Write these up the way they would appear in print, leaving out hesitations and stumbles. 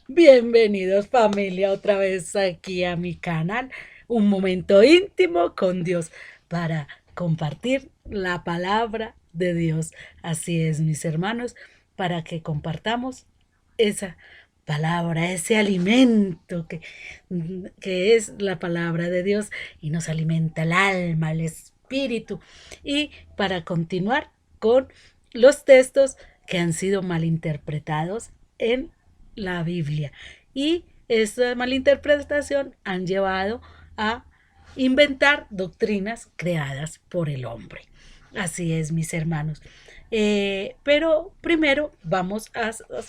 Bienvenidos familia otra vez aquí a mi canal, un momento íntimo con Dios para compartir la palabra de Dios. Así es, mis hermanos, para que compartamos esa palabra, ese alimento que es la palabra de Dios y nos alimenta el alma, el espíritu. Y para continuar con los textos que han sido malinterpretados en la Biblia. Y esta malinterpretación han llevado a inventar doctrinas creadas por el hombre. Así es, mis hermanos. Pero primero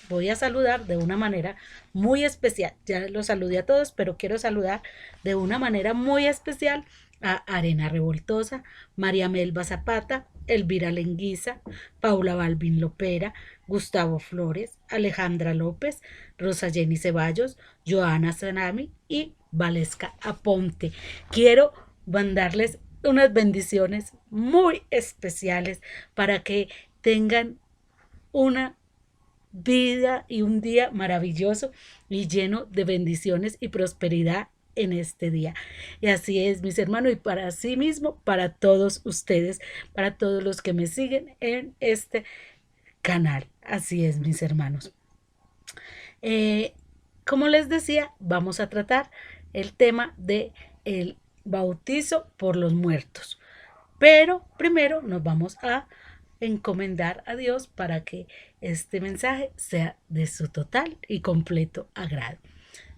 voy a saludar de una manera muy especial. Ya los saludé a todos, pero quiero saludar de una manera muy especial a Arena Revoltosa, María Melba Zapata, Elvira Lenguiza, Paula Balvin Lopera, Gustavo Flores, Alejandra López, Rosa Jenny Ceballos, Joana Zanami y Valesca Aponte. Quiero mandarles unas bendiciones muy especiales para que tengan una vida y un día maravilloso y lleno de bendiciones y prosperidad en este día. Y así es, mis hermanos, y para sí mismo, para todos ustedes, para todos los que me siguen en este canal. Así es, mis hermanos. Eh, como les decía, vamos a tratar el tema de el bautizo por los muertos. Pero primero nos vamos a encomendar a Dios para que este mensaje sea de su total y completo agrado.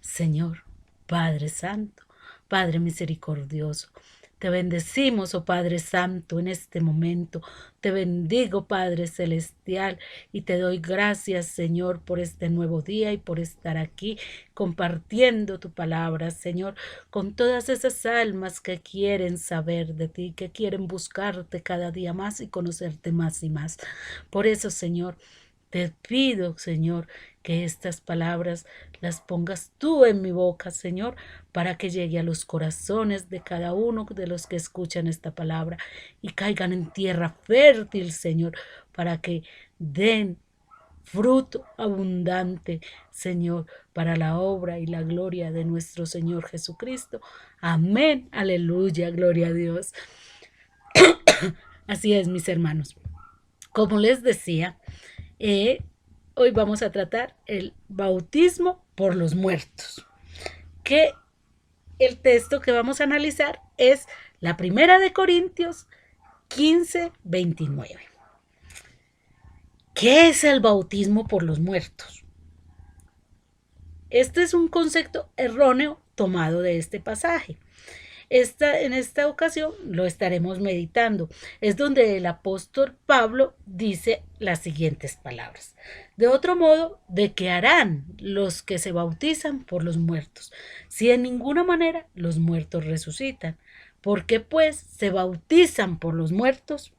Señor, Padre Santo, Padre misericordioso, te bendecimos, oh Padre Santo, en este momento. Te bendigo, Padre Celestial, y te doy gracias, Señor, por este nuevo día y por estar aquí compartiendo tu palabra, Señor, con todas esas almas que quieren saber de ti, que quieren buscarte cada día más y conocerte más y más. Por eso, Señor, te pido, Señor, que estas palabras las pongas tú en mi boca, Señor, para que llegue a los corazones de cada uno de los que escuchan esta palabra y caigan en tierra fértil, Señor, para que den fruto abundante, Señor, para la obra y la gloria de nuestro Señor Jesucristo. Amén, aleluya, gloria a Dios. Así es, mis hermanos. Como les decía, eh, hoy vamos a tratar el bautismo por los muertos. Que el texto que vamos a analizar es la primera de Corintios 15:29. ¿Qué es el bautismo por los muertos? Este es un concepto erróneo tomado de este pasaje. En esta ocasión lo estaremos meditando. Es donde el apóstol Pablo dice las siguientes palabras. De otro modo, ¿de qué harán los que se bautizan por los muertos? Si en ninguna manera los muertos resucitan. ¿Por qué pues se bautizan por los muertos?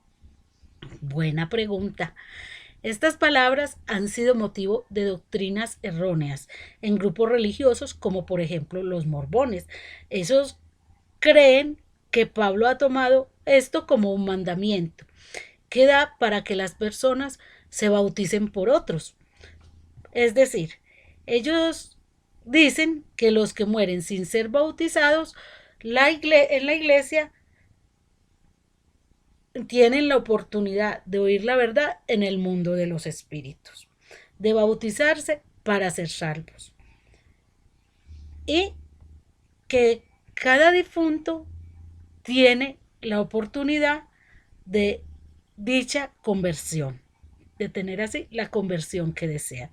Buena pregunta. Estas palabras han sido motivo de doctrinas erróneas en grupos religiosos como por ejemplo los mormones. Esos creen que Pablo ha tomado esto como un mandamiento que da para que las personas se bauticen por otros. Es decir, ellos dicen que los que mueren sin ser bautizados en la iglesia tienen la oportunidad de oír la verdad en el mundo de los espíritus, de bautizarse para ser salvos. Y que cada difunto tiene la oportunidad de dicha conversión, de tener así la conversión que desea.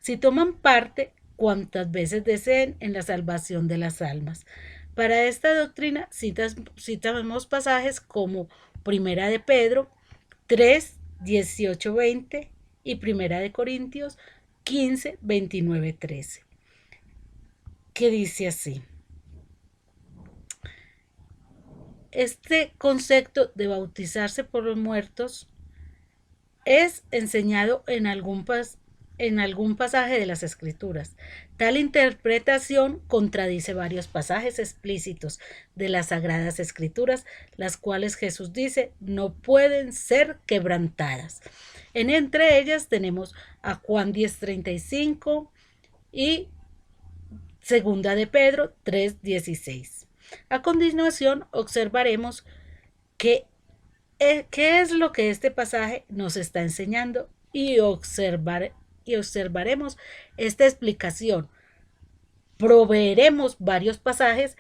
Si toman parte cuantas veces deseen en la salvación de las almas. Para esta doctrina citamos pasajes como Primera de Pedro 3, 18, 20 y Primera de Corintios 15, 29, 13, que dice así. Este concepto de bautizarse por los muertos es enseñado en algún pasaje de las Escrituras. Tal interpretación contradice varios pasajes explícitos de las Sagradas Escrituras, las cuales Jesús dice no pueden ser quebrantadas. Entre ellas tenemos a Juan 10:35 y Segunda de Pedro 3:16. A continuación observaremos qué es lo que este pasaje nos está enseñando y observaremos esta explicación. Proveeremos varios pasajes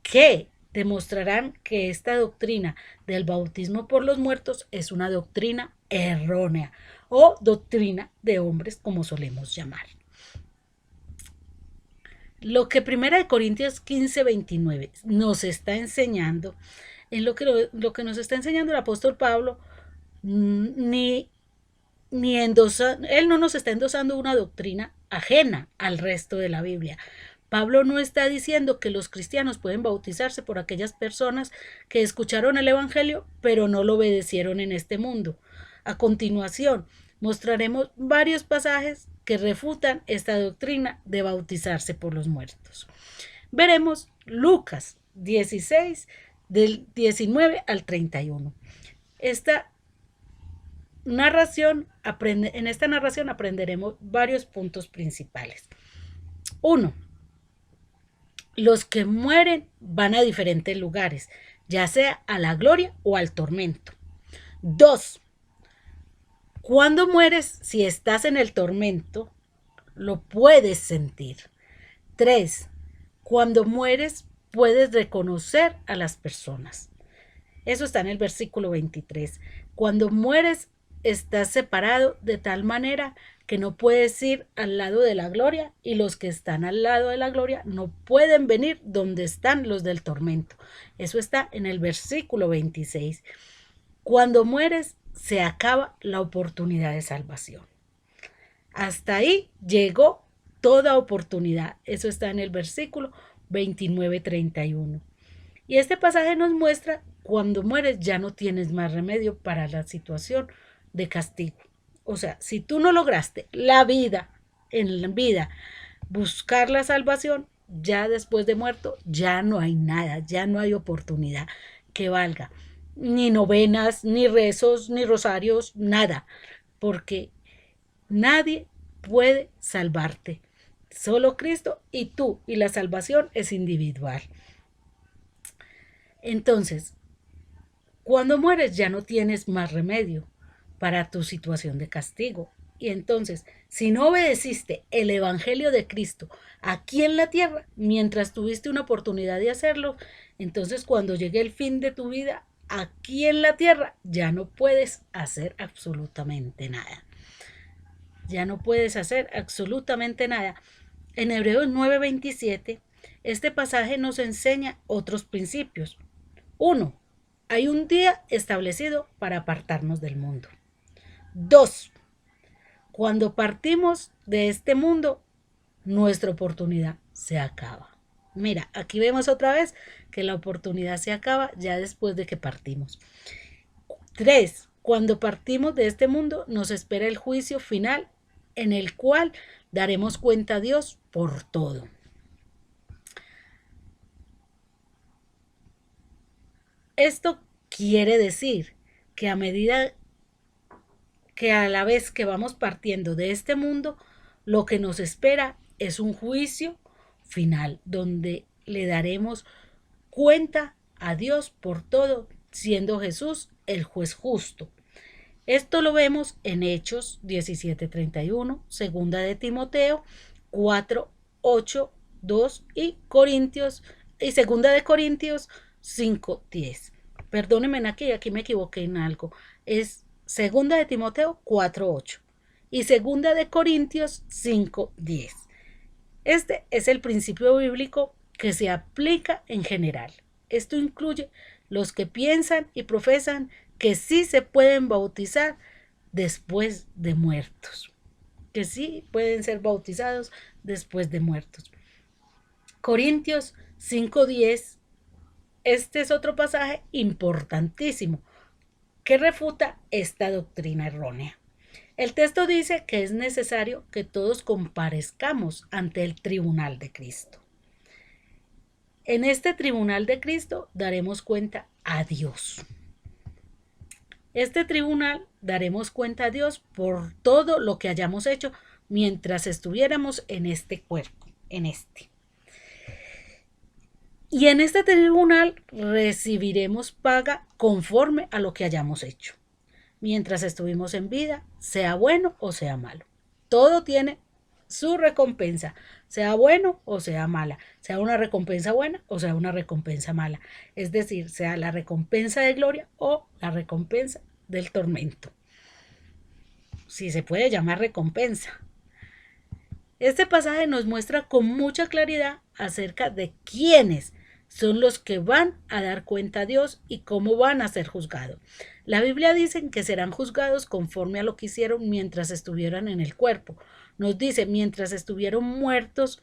que demostrarán que esta doctrina del bautismo por los muertos es una doctrina errónea o doctrina de hombres, como solemos llamar. Lo que 1 Corintios 15:29 nos está enseñando, en lo que nos está enseñando el apóstol Pablo, él no nos está endosando una doctrina ajena al resto de la Biblia. Pablo no está diciendo que los cristianos pueden bautizarse por aquellas personas que escucharon el Evangelio pero no lo obedecieron en este mundo. A continuación, mostraremos varios pasajes que refutan esta doctrina de bautizarse por los muertos. Veremos Lucas 16, del 19 al 31. En esta narración aprenderemos varios puntos principales. 1. Los que mueren van a diferentes lugares, ya sea a la gloria o al tormento. 2. Cuando mueres, si estás en el tormento, lo puedes sentir. 3. Cuando mueres, puedes reconocer a las personas. Eso está en el versículo 23. Cuando mueres, estás separado de tal manera que no puedes ir al lado de la gloria, y los que están al lado de la gloria no pueden venir donde están los del tormento. Eso está en el versículo 26. Cuando mueres, se acaba la oportunidad de salvación. Hasta ahí llegó toda oportunidad. Eso está en el versículo 29-31. Y este pasaje nos muestra: cuando mueres ya no tienes más remedio para la situación de castigo. O sea, si tú no lograste en la vida, buscar la salvación, ya después de muerto, ya no hay nada, ya no hay oportunidad que valga. Ni novenas, ni rezos, ni rosarios, nada. Porque nadie puede salvarte. Solo Cristo y tú, y la salvación es individual. Entonces, cuando mueres ya no tienes más remedio para tu situación de castigo. Y entonces, si no obedeciste el Evangelio de Cristo aquí en la tierra, mientras tuviste una oportunidad de hacerlo, entonces cuando llegue el fin de tu vida aquí en la tierra, ya no puedes hacer absolutamente nada. Ya no puedes hacer absolutamente nada. En Hebreos 9:27, este pasaje nos enseña otros principios. 1. Hay un día establecido para apartarnos del mundo. 2. Cuando partimos de este mundo, nuestra oportunidad se acaba. Mira, aquí vemos otra vez que la oportunidad se acaba ya después de que partimos. 3. Cuando partimos de este mundo, nos espera el juicio final, en el cual daremos cuenta a Dios por todo. Esto quiere decir que a la vez que vamos partiendo de este mundo, lo que nos espera es un juicio final, donde le daremos cuenta a Dios por todo, siendo Jesús el juez justo. Esto lo vemos en Hechos 17:31, segunda de Timoteo 4:8, 2 y segunda de Corintios 5:10. Perdónenme, aquí me equivoqué en algo. Es segunda de Timoteo 4:8 y segunda de Corintios 5:10. Este es el principio bíblico que se aplica en general. Esto incluye los que piensan y profesan que sí se pueden bautizar después de muertos, que sí pueden ser bautizados después de muertos. Corintios 5:10, este es otro pasaje importantísimo que refuta esta doctrina errónea. El texto dice que es necesario que todos comparezcamos ante el tribunal de Cristo. En este tribunal de Cristo daremos cuenta a Dios. Este tribunal daremos cuenta a Dios por todo lo que hayamos hecho mientras estuviéramos en este cuerpo, Y en este tribunal recibiremos paga conforme a lo que hayamos hecho, mientras estuvimos en vida, sea bueno o sea malo. Todo tiene su recompensa, sea bueno o sea mala, sea una recompensa buena o sea una recompensa mala. Es decir, sea la recompensa de gloria o la recompensa del tormento. Si se puede llamar recompensa. Este pasaje nos muestra con mucha claridad acerca de quiénes son los que van a dar cuenta a Dios y cómo van a ser juzgados. La Biblia dice que serán juzgados conforme a lo que hicieron mientras estuvieran en el cuerpo. Nos dice, mientras estuvieron muertos,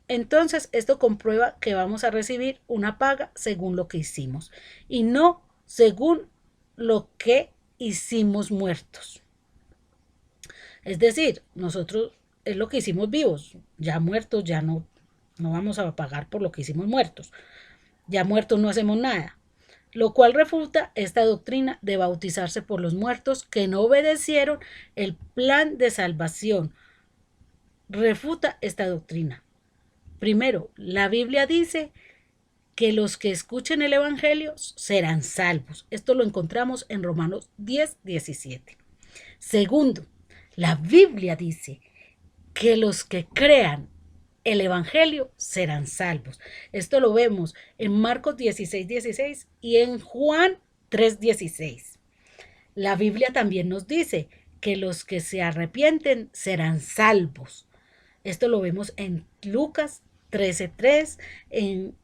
entonces esto comprueba que vamos a recibir una paga según lo que hicimos y no según lo que hicimos muertos. Es decir, nosotros es lo que hicimos vivos, ya muertos ya no vamos a pagar por lo que hicimos muertos. Ya muertos no hacemos nada. Lo cual refuta esta doctrina de bautizarse por los muertos que no obedecieron el plan de salvación. Refuta esta doctrina. Primero, la Biblia dice que los que escuchen el Evangelio serán salvos. Esto lo encontramos en Romanos 10:17. Segundo, la Biblia dice que los que crean el Evangelio serán salvos. Esto lo vemos en Marcos 16:16 y en Juan 3:16. La Biblia también nos dice que los que se arrepienten serán salvos. Esto lo vemos en Lucas 13:3, en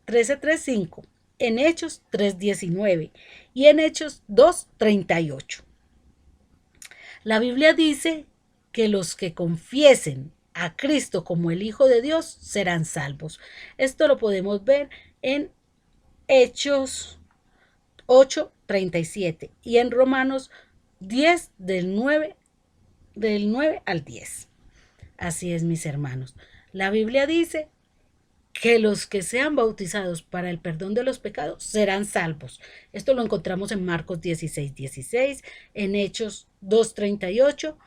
13:3-5, en Hechos 3:19 y en Hechos 2:38. La Biblia dice que los que confiesen a Cristo como el Hijo de Dios serán salvos. Esto lo podemos ver en Hechos 8:37 y en Romanos 10 del 9 al 10. Así es, mis hermanos. La Biblia dice que los que sean bautizados para el perdón de los pecados serán salvos. Esto lo encontramos en Marcos 16:16, en Hechos 2:38,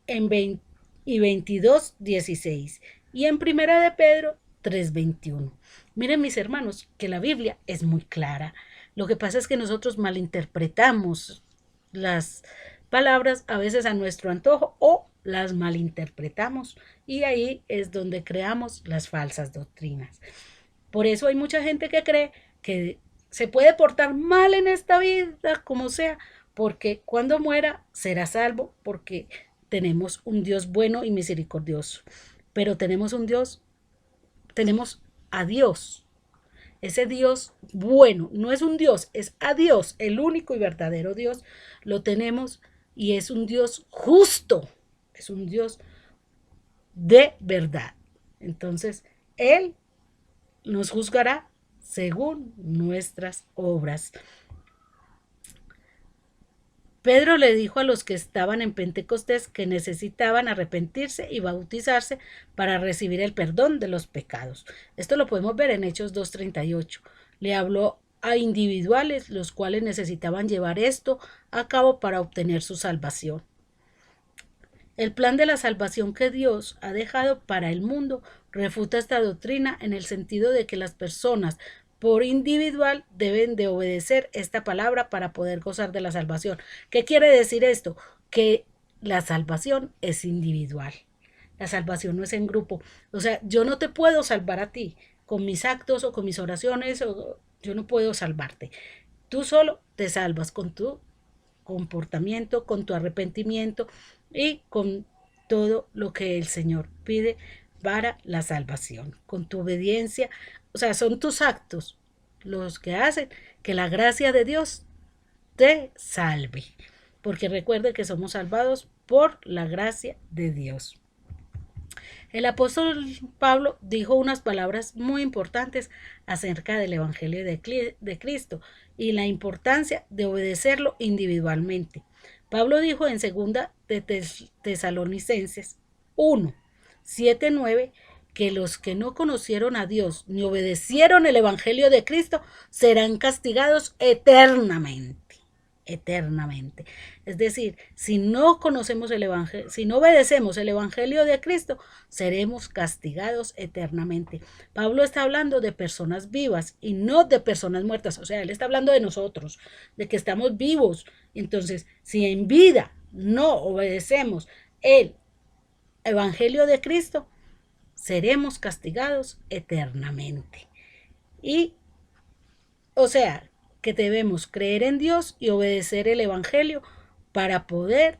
en 22:16 y en Primera de Pedro 3:21. Miren, mis hermanos, que la Biblia es muy clara. Lo que pasa es que nosotros malinterpretamos las palabras a veces a nuestro antojo o las malinterpretamos y ahí es donde creamos las falsas doctrinas. Por eso hay mucha gente que cree que se puede portar mal en esta vida, como sea, porque cuando muera será salvo, porque tenemos un Dios bueno y misericordioso. Pero tenemos a Dios. Ese Dios bueno, no es un Dios, es a Dios, el único y verdadero Dios, lo tenemos y es un Dios justo, es un Dios de verdad. Entonces, Él nos juzgará según nuestras obras. Pedro le dijo a los que estaban en Pentecostés que necesitaban arrepentirse y bautizarse para recibir el perdón de los pecados. Esto lo podemos ver en Hechos 2:38. Le habló a individuales los cuales necesitaban llevar esto a cabo para obtener su salvación. El plan de la salvación que Dios ha dejado para el mundo refuta esta doctrina en el sentido de que las personas por individual deben de obedecer esta palabra para poder gozar de la salvación. ¿Qué quiere decir esto? Que la salvación es individual. La salvación no es en grupo. O sea, yo no te puedo salvar a ti con mis actos o con mis oraciones, yo no puedo salvarte. Tú solo te salvas con tu comportamiento, con tu arrepentimiento y con todo lo que el Señor pide para la salvación, con tu obediencia. O sea, son tus actos los que hacen que la gracia de Dios te salve. Porque recuerde que somos salvados por la gracia de Dios. El apóstol Pablo dijo unas palabras muy importantes acerca del Evangelio de Cristo y la importancia de obedecerlo individualmente. Pablo dijo en 2 de Tesalonicenses 1, 7, 9, que los que no conocieron a Dios ni obedecieron el Evangelio de Cristo serán castigados eternamente. eternamente. Es decir, si no conocemos el evangelio, si no obedecemos el evangelio de Cristo, seremos castigados eternamente. Pablo está hablando de personas vivas y no de personas muertas. O sea, él está hablando de nosotros, de que estamos vivos. Entonces, si en vida no obedecemos el evangelio de Cristo, seremos castigados eternamente. Y, o sea, que debemos creer en Dios y obedecer el evangelio para poder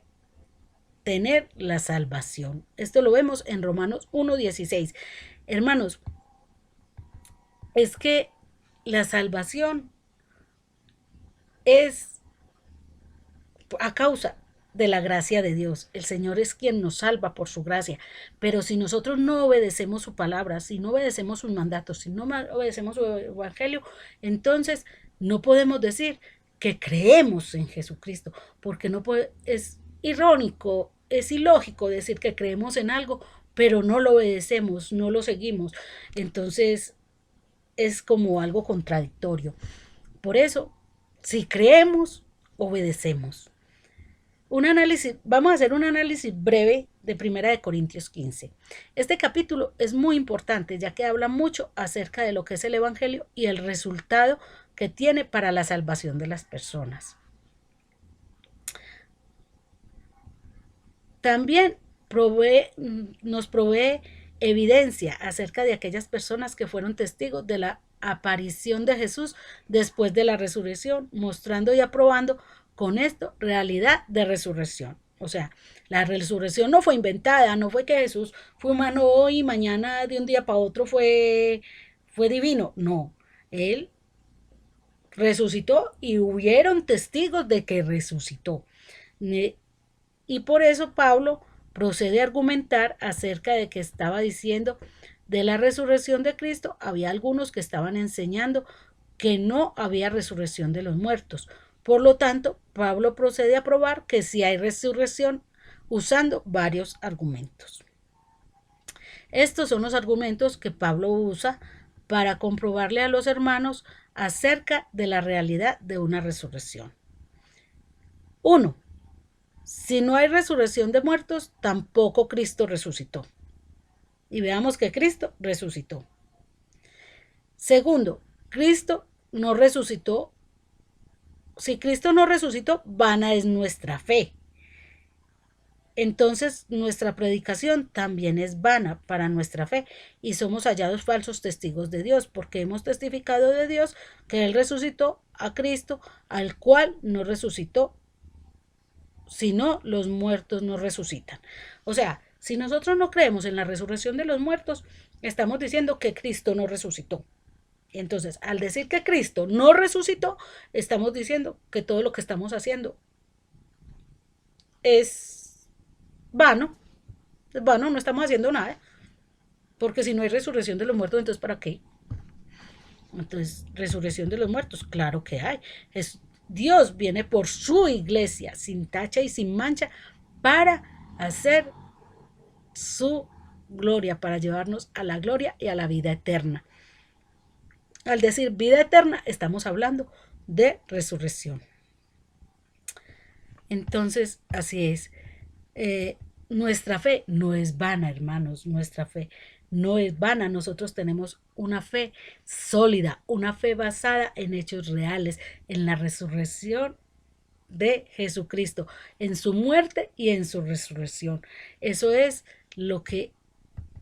tener la salvación. Esto lo vemos en Romanos 1:16. Hermanos, es que la salvación es a causa de la gracia de Dios. El Señor es quien nos salva por su gracia. Pero si nosotros no obedecemos su palabra, si no obedecemos sus mandatos, si no obedecemos su evangelio, entonces no podemos decir que creemos en Jesucristo, porque no puede, es irónico, es ilógico decir que creemos en algo, pero no lo obedecemos, no lo seguimos. Entonces es como algo contradictorio. Por eso, si creemos, obedecemos. Vamos a hacer un análisis breve de Primera de Corintios 15. Este capítulo es muy importante ya que habla mucho acerca de lo que es el Evangelio y el resultado que tiene para la salvación de las personas. También nos provee evidencia acerca de aquellas personas que fueron testigos de la aparición de Jesús después de la resurrección, mostrando y aprobando con esto realidad de resurrección. O sea, la resurrección no fue inventada, no fue que Jesús fue humano hoy y mañana de un día para otro fue divino. No, él resucitó y hubieron testigos de que resucitó. Y por eso Pablo procede a argumentar acerca de que estaba diciendo de la resurrección de Cristo. Había algunos que estaban enseñando que no había resurrección de los muertos. Por lo tanto, Pablo procede a probar que sí hay resurrección usando varios argumentos. Estos son los argumentos que Pablo usa para comprobarle a los hermanos acerca de la realidad de una resurrección. 1. Si no hay resurrección de muertos, tampoco Cristo resucitó. Y veamos que Cristo resucitó. Segundo, Cristo no resucitó. Si Cristo no resucitó, vana es nuestra fe. Entonces nuestra predicación también es vana para nuestra fe y somos hallados falsos testigos de Dios porque hemos testificado de Dios que Él resucitó a Cristo, al cual no resucitó, sino los muertos no resucitan. O sea, si nosotros no creemos en la resurrección de los muertos, estamos diciendo que Cristo no resucitó. Entonces, al decir que Cristo no resucitó, estamos diciendo que todo lo que estamos haciendo es vano, no estamos haciendo nada, porque si no hay resurrección de los muertos, entonces ¿para qué? Entonces, resurrección de los muertos, claro que hay. Dios viene por su iglesia, sin tacha y sin mancha, para hacer su gloria, para llevarnos a la gloria y a la vida eterna. Al decir vida eterna, estamos hablando de resurrección. Entonces, así es. Nuestra fe no es vana, hermanos, nuestra fe no es vana. Nosotros tenemos una fe sólida, una fe basada en hechos reales, en la resurrección de Jesucristo, en su muerte y en su resurrección. Eso es lo que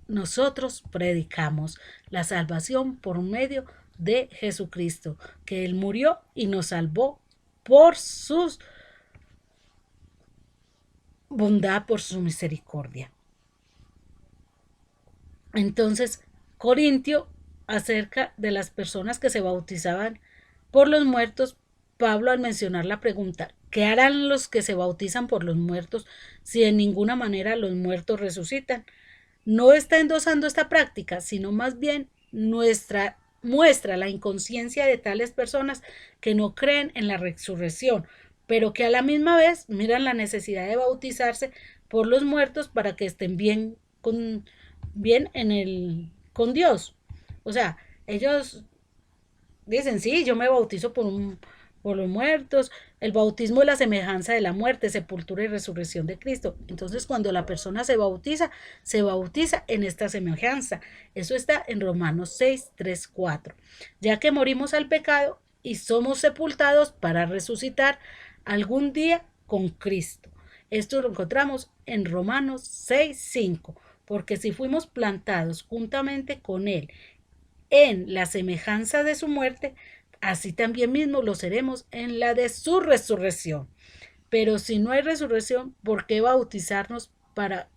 nosotros predicamos, la salvación por medio de Jesucristo, que Él murió y nos salvó por sus bondad, por su misericordia. Entonces, Corintio, acerca de las personas que se bautizaban por los muertos, Pablo al mencionar la pregunta, ¿qué harán los que se bautizan por los muertos si de ninguna manera los muertos resucitan? No está endosando esta práctica, sino más bien muestra la inconsciencia de tales personas que no creen en la resurrección, pero que a la misma vez miran la necesidad de bautizarse por los muertos para que estén bien con Dios. O sea, ellos dicen, sí, yo me bautizo por los muertos. El bautismo es la semejanza de la muerte, sepultura y resurrección de Cristo. Entonces, cuando la persona se bautiza en esta semejanza. Eso está en Romanos 6, 3, 4. Ya que morimos al pecado y somos sepultados para resucitar algún día con Cristo. Esto lo encontramos en Romanos 6, 5. Porque si fuimos plantados juntamente con Él en la semejanza de su muerte, así también mismo lo seremos en la de su resurrección. Pero si no hay resurrección, ¿por qué bautizarnos para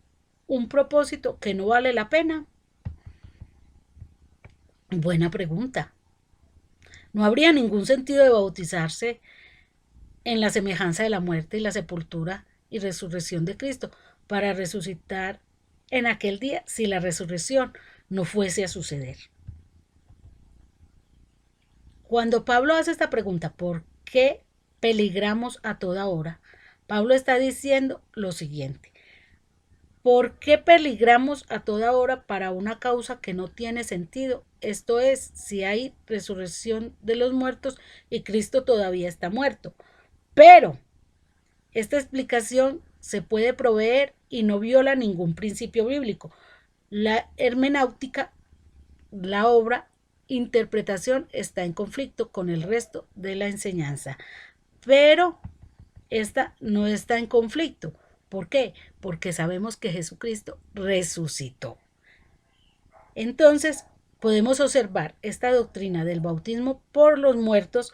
un propósito que no vale la pena? Buena pregunta. No habría ningún sentido de bautizarse en la semejanza de la muerte y la sepultura y resurrección de Cristo para resucitar en aquel día si la resurrección no fuese a suceder. Cuando Pablo hace esta pregunta, ¿por qué peligramos a toda hora? Pablo está diciendo lo siguiente: ¿por qué peligramos a toda hora para una causa que no tiene sentido? Esto es, si hay resurrección de los muertos y Cristo todavía está muerto. Pero esta explicación se puede proveer y no viola ningún principio bíblico. La hermenéutica, la obra interpretación, está en conflicto con el resto de la enseñanza. Pero esta no está en conflicto. ¿Por qué? Porque sabemos que Jesucristo resucitó. Entonces, podemos observar esta doctrina del bautismo por los muertos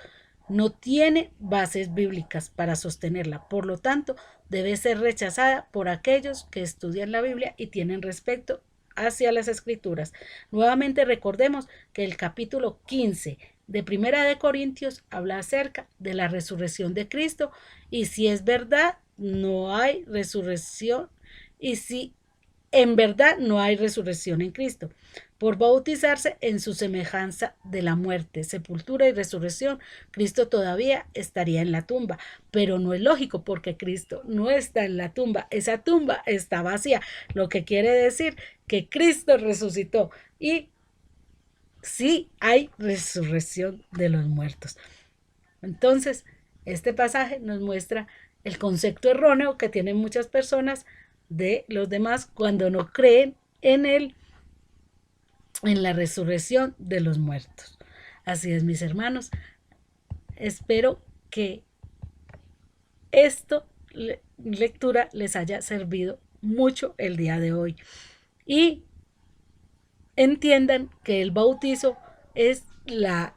no tiene bases bíblicas para sostenerla. Por lo tanto, debe ser rechazada por aquellos que estudian la Biblia y tienen respeto hacia las Escrituras. Nuevamente recordemos que el capítulo 15 de Primera de Corintios habla acerca de la resurrección de Cristo, y si es verdad, no hay resurrección, y si en verdad no hay resurrección en Cristo. Por bautizarse en su semejanza de la muerte, sepultura y resurrección, Cristo todavía estaría en la tumba. Pero no es lógico, porque Cristo no está en la tumba. Esa tumba está vacía, lo que quiere decir que Cristo resucitó y sí hay resurrección de los muertos. Entonces, este pasaje nos muestra el concepto erróneo que tienen muchas personas de los demás cuando no creen en la resurrección de los muertos. Así es, mis hermanos. Espero que esta lectura les haya servido mucho el día de hoy y entiendan que el bautizo es la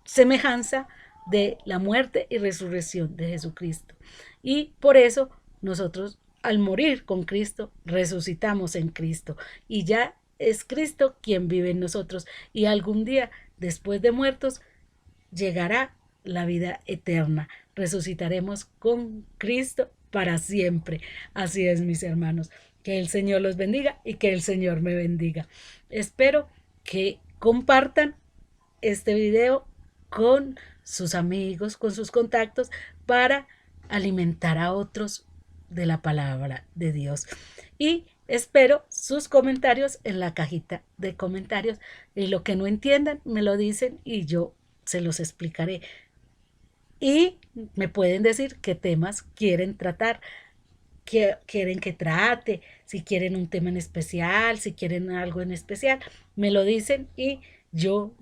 semejanza de la muerte y resurrección de Jesucristo. Y por eso nosotros, al morir con Cristo, resucitamos en Cristo. Y ya es Cristo quien vive en nosotros. Y algún día, después de muertos, llegará la vida eterna. Resucitaremos con Cristo para siempre. Así es, mis hermanos. Que el Señor los bendiga y que el Señor me bendiga. Espero que compartan este video con sus amigos, con sus contactos, para alimentar a otros de la palabra de Dios. Y espero sus comentarios en la cajita de comentarios. Y lo que no entiendan, me lo dicen y yo se los explicaré. Y me pueden decir qué temas quieren tratar, qué quieren que trate, si quieren un tema en especial, si quieren algo en especial, me lo dicen y yo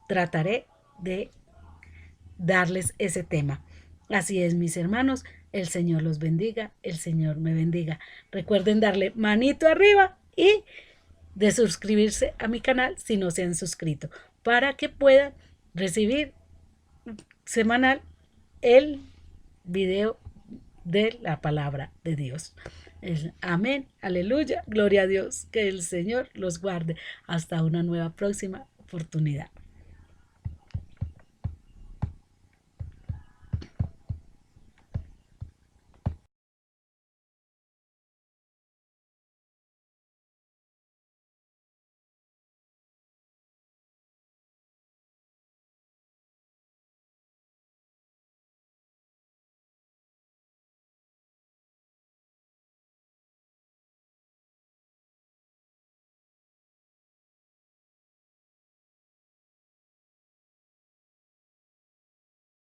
trataré de darles ese tema. Así es, mis hermanos, el Señor los bendiga, el Señor me bendiga. Recuerden darle manito arriba y de suscribirse a mi canal si no se han suscrito, para que puedan recibir semanal el video de la palabra de Dios. Amén, aleluya, gloria a Dios, que el Señor los guarde hasta una nueva próxima oportunidad.